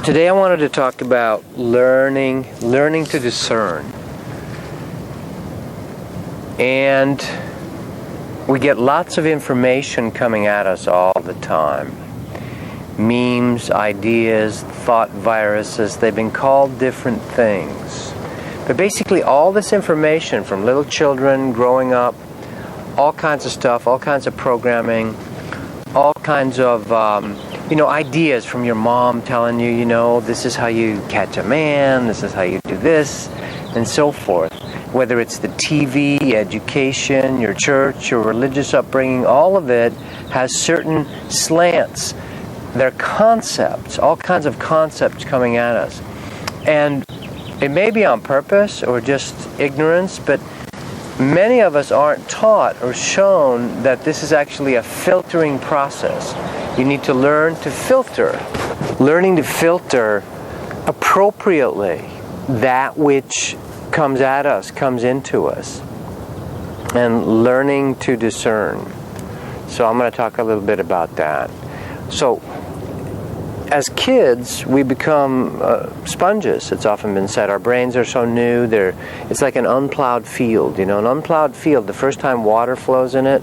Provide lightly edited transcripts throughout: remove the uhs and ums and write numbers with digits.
Today I wanted to talk about learning to discern. And we get lots of information coming at us all the time. Memes, ideas, thought viruses, they've been called different things. But basically all this information from little children growing up, all kinds of stuff, all kinds of programming, all kinds of ideas from your mom telling you, this is how you catch a man, this is how you do this, and so forth. Whether it's the TV, education, your church, your religious upbringing, all of it has certain slants. They're concepts, all kinds of concepts coming at us. And it may be on purpose or just ignorance, but many of us aren't taught or shown that this is actually a filtering process. You need to learn to filter. Learning to filter appropriately that which comes at us, comes into us. And learning to discern. So I'm going to talk a little bit about that. So, as kids, we become sponges. It's often been said. Our brains are so new. It's like an unplowed field. An unplowed field, the first time water flows in it,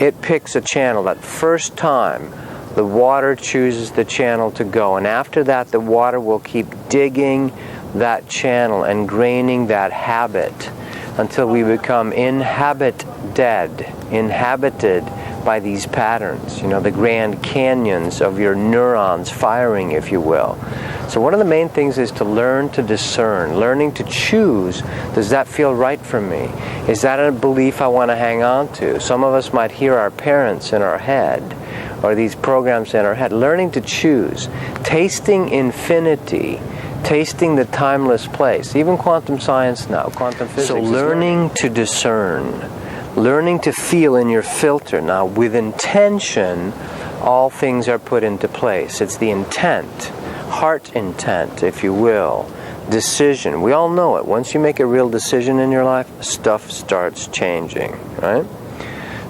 it picks a channel. That first time, the water chooses the channel to go. And after that, the water will keep digging that channel and graining that habit until we become inhabited by these patterns, the grand canyons of your neurons firing, if you will. So one of the main things is to learn to discern, learning to choose, does that feel right for me? Is that a belief I want to hang on to? Some of us might hear our parents in our head, or these programs in our head. Learning to choose, tasting infinity, tasting the timeless place, even quantum science now, quantum physics. So learning to discern. Learning to feel in your filter. Now, with intention, all things are put into place. It's the intent, heart intent, if you will, decision. We all know it. Once you make a real decision in your life, stuff starts changing, right?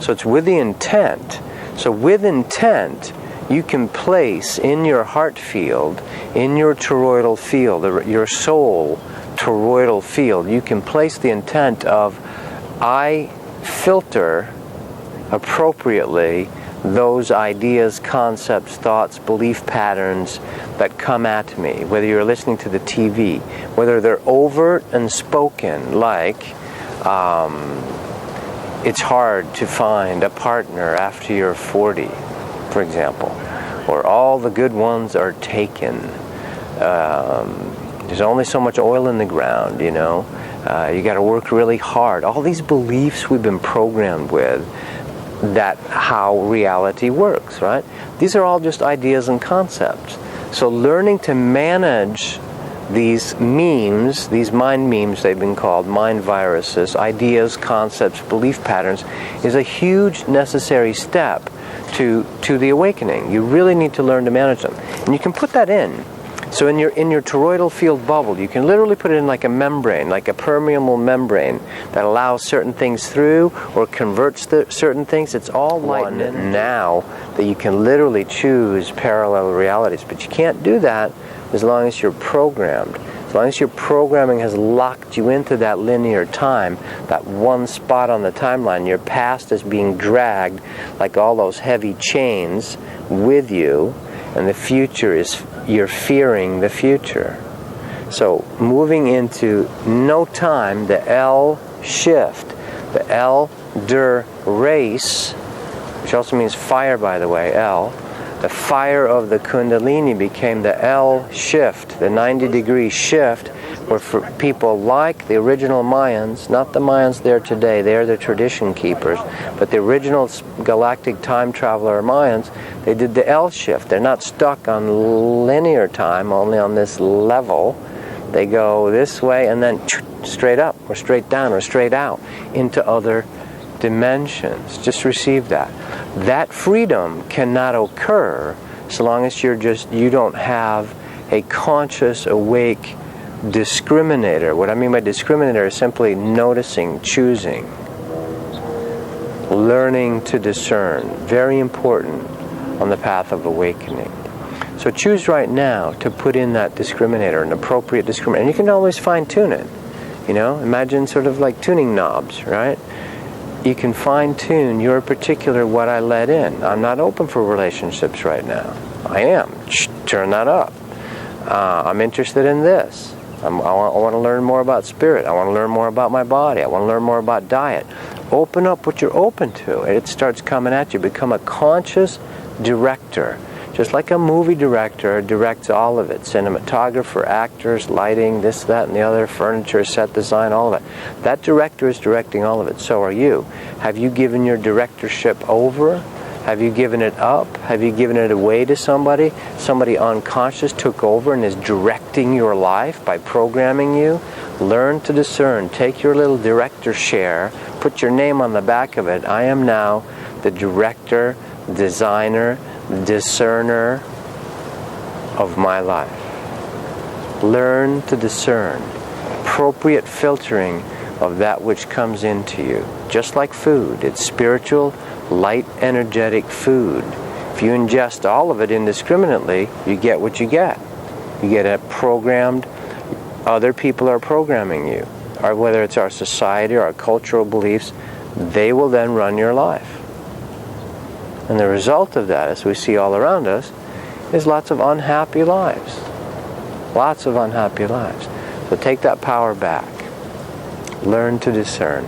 So it's with the intent. So with intent, you can place in your heart field, in your toroidal field, your soul toroidal field, you can place the intent of, I filter appropriately those ideas, concepts, thoughts, belief patterns that come at me, whether you're listening to the TV, whether they're overt and spoken, like it's hard to find a partner after you're 40, for example, or all the good ones are taken. There's only so much oil in the ground, you got to work really hard. All these beliefs we've been programmed with, that how reality works, right? These are all just ideas and concepts. So learning to manage these memes, these mind memes they've been called, mind viruses, ideas, concepts, belief patterns, is a huge necessary step to the awakening. You really need to learn to manage them. And you can put that in. So in your toroidal field bubble, you can literally put it in like a membrane, like a permeable membrane that allows certain things through or converts certain things. It's all one now that you can literally choose parallel realities. But you can't do that as long as you're programmed. As long as your programming has locked you into that linear time, that one spot on the timeline, your past is being dragged like all those heavy chains with you, and the future is, you're fearing the future. So moving into no time, the L shift, the L der race, which also means fire, by the way, L, the fire of the Kundalini became the L shift, the 90-degree shift, where for people like the original Mayans, not the Mayans there today, they're the tradition keepers, but the original galactic time traveler Mayans, they did the L shift. They're not stuck on linear time, only on this level. They go this way and then straight up, or straight down, or straight out into other dimensions. Just receive that. That freedom cannot occur so long as you don't have a conscious, awake discriminator. What I mean by discriminator is simply noticing, choosing, learning to discern. Very important on the path of awakening. So choose right now to put in that discriminator, an appropriate discriminator. And you can always fine-tune it. You know, imagine sort of like tuning knobs, right? You can fine-tune your particular what I let in. I'm not open for relationships right now. I am. Turn that up. I'm interested in this. I want to learn more about spirit. I want to learn more about my body. I want to learn more about diet. Open up what you're open to. It starts coming at you. Become a conscious director. Just like a movie director directs all of it. Cinematographer, actors, lighting, this, that, and the other, furniture, set design, all of it. That director is directing all of it. So are you. Have you given your directorship over? Have you given it up? Have you given it away to somebody? Somebody unconscious took over and is directing your life by programming you? Learn to discern. Take your little director share. Put your name on the back of it. I am now the director, designer, discerner of my life. Learn to discern. Appropriate filtering of that which comes into you. Just like food. It's spiritual, light, energetic food. If you ingest all of it indiscriminately, you get what you get. You get a programmed, other people are programming you. Or whether it's our society or our cultural beliefs, they will then run your life. And the result of that, as we see all around us, is lots of unhappy lives. Lots of unhappy lives. So take that power back. Learn to discern.